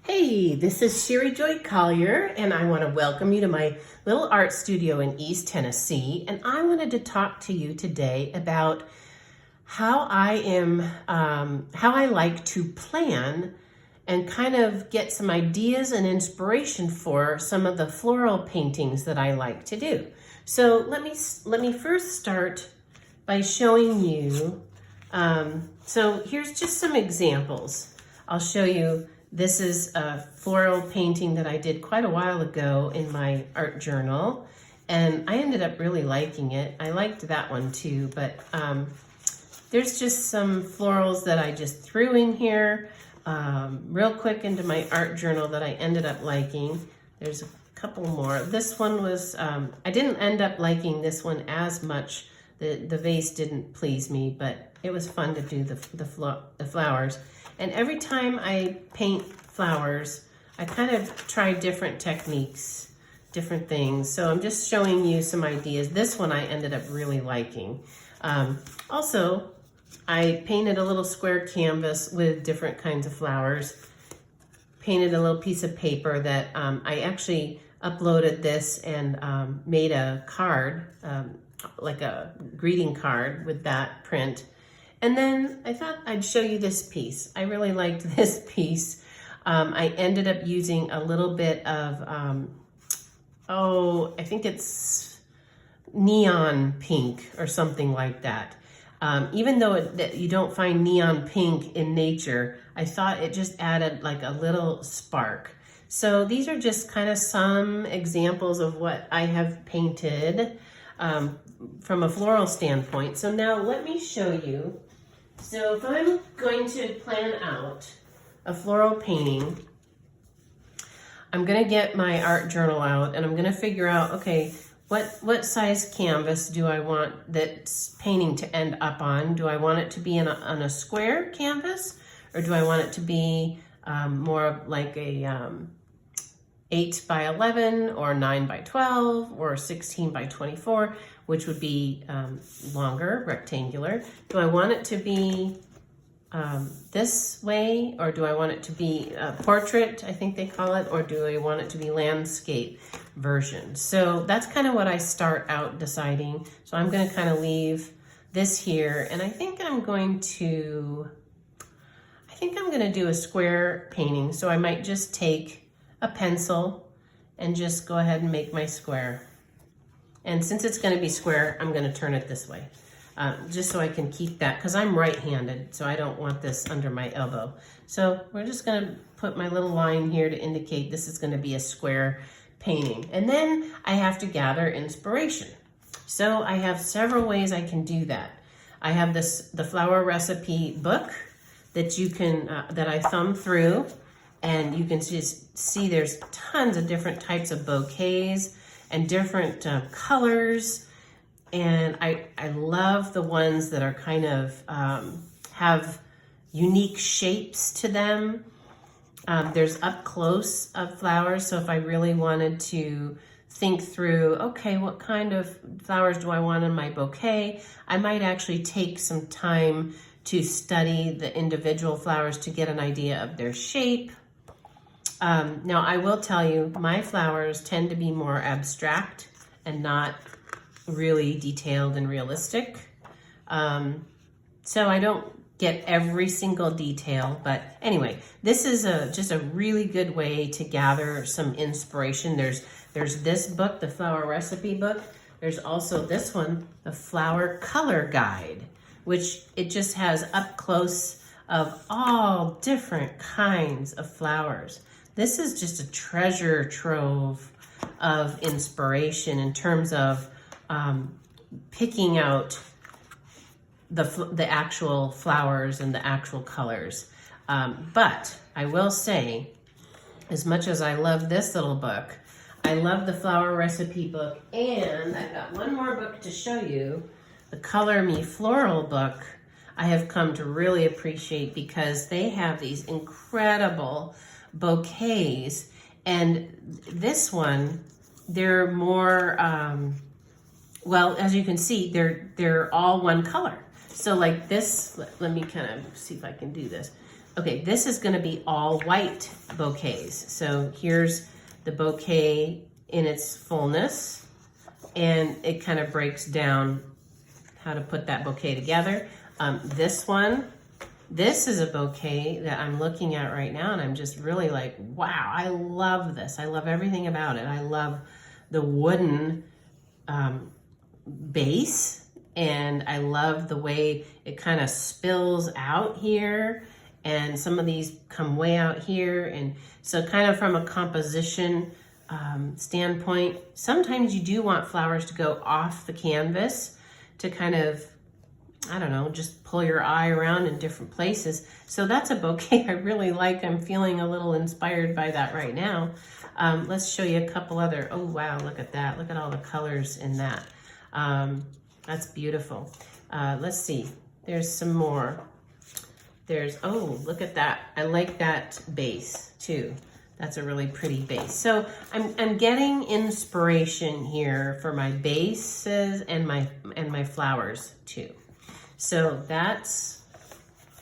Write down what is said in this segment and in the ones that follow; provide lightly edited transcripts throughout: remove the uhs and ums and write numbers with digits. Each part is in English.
Hey, this is Sherry Joy Collier, and I want to welcome you to my little art studio in East Tennessee. And I wanted to talk to you today about how I like to plan and kind of get some ideas and inspiration for some of the floral paintings that I like to do. So let me first start by showing you. So here's just some examples. I'll show you. This is a floral painting that I did quite a while ago in my art journal, and I ended up really liking it. I liked that one too, but there's just some florals that I just threw in here real quick into my art journal that I ended up liking. There's a couple more. This one was, I didn't end up liking this one as much. The vase didn't please me, but it was fun to do the flowers. And every time I paint flowers, I kind of try different techniques, different things. So I'm just showing you some ideas. This one I ended up really liking. Also, I painted a little square canvas with different kinds of flowers. Painted a little piece of paper that I actually uploaded this and made a card, like a greeting card with that print. And then I thought I'd show you this piece. I really liked this piece. I ended up using a little bit of, I think it's neon pink or something like that. Even though you don't find neon pink in nature, I thought it just added like a little spark. So these are just kind of some examples of what I have painted from a floral standpoint. So now let me show you. So if I'm going to plan out a floral painting, I'm going to get my art journal out and I'm going to figure out, okay, what size canvas do I want that painting to end up on? Do I want it to be on a square canvas, or do I want it to be more like a 8 by 11 or 9 by 12 or 16 by 24, which would be longer, rectangular. Do I want it to be this way, or do I want it to be a portrait, I think they call it, or do I want it to be landscape version? So that's kind of what I start out deciding. So I'm going to kind of leave this here, and I think I'm going to do a square painting. So I might just take a pencil and just go ahead and make my square. And since it's going to be square, I'm going to turn it this way, just so I can keep that, because I'm right-handed, so I don't want this under my elbow. So we're just going to put my little line here to indicate this is going to be a square painting. And then I have to gather inspiration. So I have several ways I can do that. I have the flower recipe book that you can that I thumb through. And you can just see there's tons of different types of bouquets and different colors. And I love the ones that are kind of have unique shapes to them. There's up close of flowers. So if I really wanted to think through, okay, what kind of flowers do I want in my bouquet? I might actually take some time to study the individual flowers to get an idea of their shape. Now, I will tell you, my flowers tend to be more abstract and not really detailed and realistic. So I don't get every single detail, but anyway, this is just a really good way to gather some inspiration. There's this book, the flower recipe book. There's also this one, the flower color guide, which it just has up close of all different kinds of flowers. This is just a treasure trove of inspiration in terms of picking out the actual flowers and the actual colors. But I will say, as much as I love this little book, I love the flower recipe book, and I've got one more book to show you, the Color Me Floral book. I have come to really appreciate because they have these incredible bouquets, and this one, they're more well, as you can see, they're all one color. So like this, let me kind of see if I can do this. Okay, this is gonna be all white bouquets. So here's the bouquet in its fullness, and it kind of breaks down how to put that bouquet together. This is a bouquet that I'm looking at right now, and I'm just really like, wow, I love this. I love everything about it. I love the wooden base, and I love the way it kind of spills out here, and some of these come way out here. And so kind of from a composition standpoint, sometimes you do want flowers to go off the canvas to kind of, I don't know, just pull your eye around in different places. So that's a bouquet I really like. I'm feeling a little inspired by that right now. Let's show you a couple other, oh wow, look at that. Look at all the colors in that. That's beautiful. Let's see, there's some more. Oh, look at that. I like that base too. That's a really pretty base. So I'm getting inspiration here for my bases and my flowers too. So that's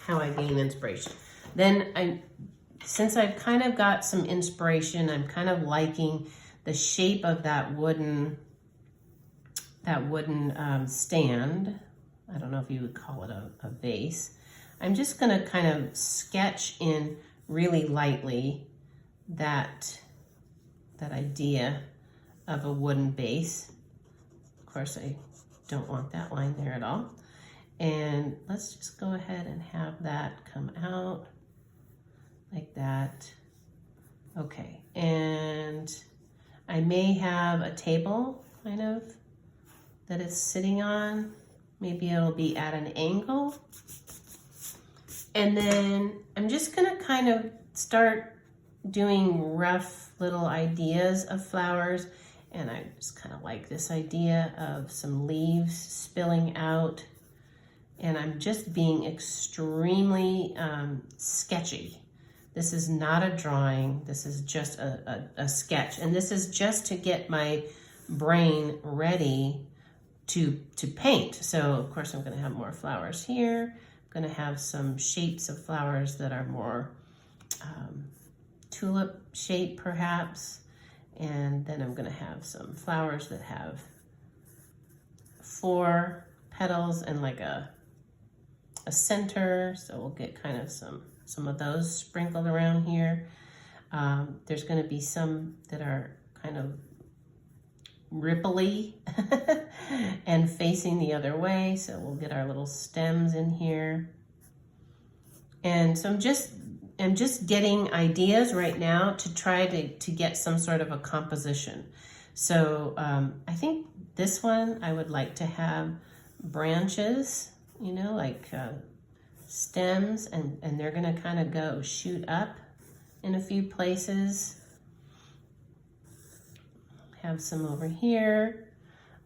how I gain inspiration. Then since I've kind of got some inspiration, I'm kind of liking the shape of that wooden stand. I don't know if you would call it a vase. I'm just gonna kind of sketch in really lightly that idea of a wooden base. Of course, I don't want that line there at all. And let's just go ahead and have that come out like that. Okay, and I may have a table kind of that it's sitting on. Maybe it'll be at an angle. And then I'm just gonna kind of start doing rough little ideas of flowers. And I just kind of like this idea of some leaves spilling out. And I'm just being extremely sketchy. This is not a drawing. This is just a sketch. And this is just to get my brain ready to paint. So of course I'm gonna have more flowers here. I'm gonna have some shapes of flowers that are more tulip shape perhaps. And then I'm gonna have some flowers that have 4 petals and like a center. So we'll get kind of some of those sprinkled around here. There's gonna be some that are kind of ripply and facing the other way. So we'll get our little stems in here. And so I'm just getting ideas right now to try to get some sort of a composition. So I think this one I would like to have branches, you know, like stems, and they're gonna kind of go shoot up in a few places. Have some over here.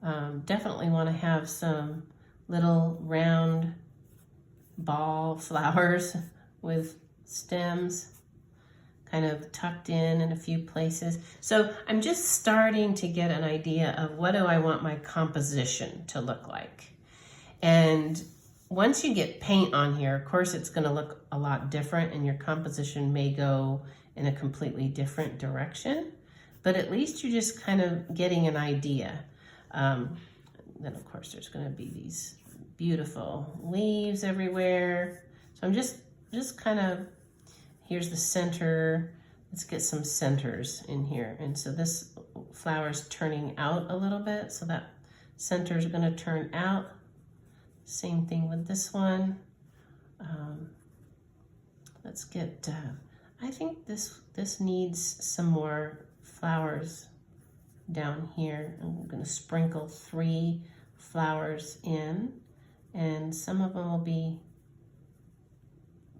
Definitely want to have some little round ball flowers with stems kind of tucked in a few places. So I'm just starting to get an idea of what do I want my composition to look like. And once you get paint on here, of course, it's going to look a lot different and your composition may go in a completely different direction. But at least you're just kind of getting an idea. Then of course there's gonna be these beautiful leaves everywhere. So I'm just kind of, here's the center. Let's get some centers in here. And so this flower's turning out a little bit. So that center is gonna turn out. Same thing with this one. Let's get, I think this needs some more flowers down here. I'm going to sprinkle 3 flowers in, and some of them will be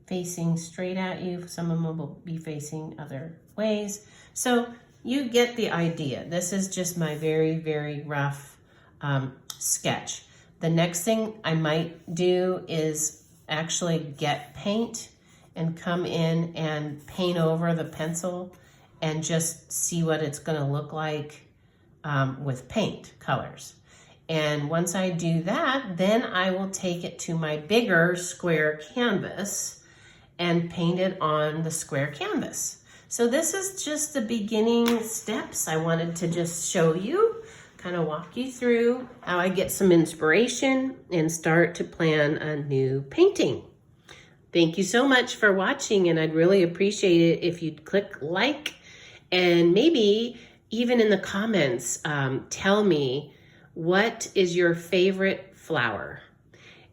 facing straight at you, some of them will be facing other ways. So you get the idea. This is just my very, very rough sketch. The next thing I might do is actually get paint and come in and paint over the pencil and just see what it's gonna look like with paint colors. And once I do that, then I will take it to my bigger square canvas and paint it on the square canvas. So this is just the beginning steps. I wanted to just show you, kind of walk you through how I get some inspiration and start to plan a new painting. Thank you so much for watching, and I'd really appreciate it if you'd click like, and maybe even in the comments, tell me what is your favorite flower.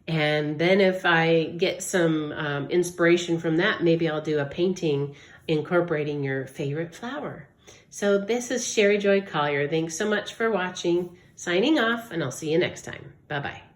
And then if I get some inspiration from that, maybe I'll do a painting incorporating your favorite flower. So this is Sherry Joy Collier. Thanks so much for watching. Signing off, and I'll see you next time. Bye-bye.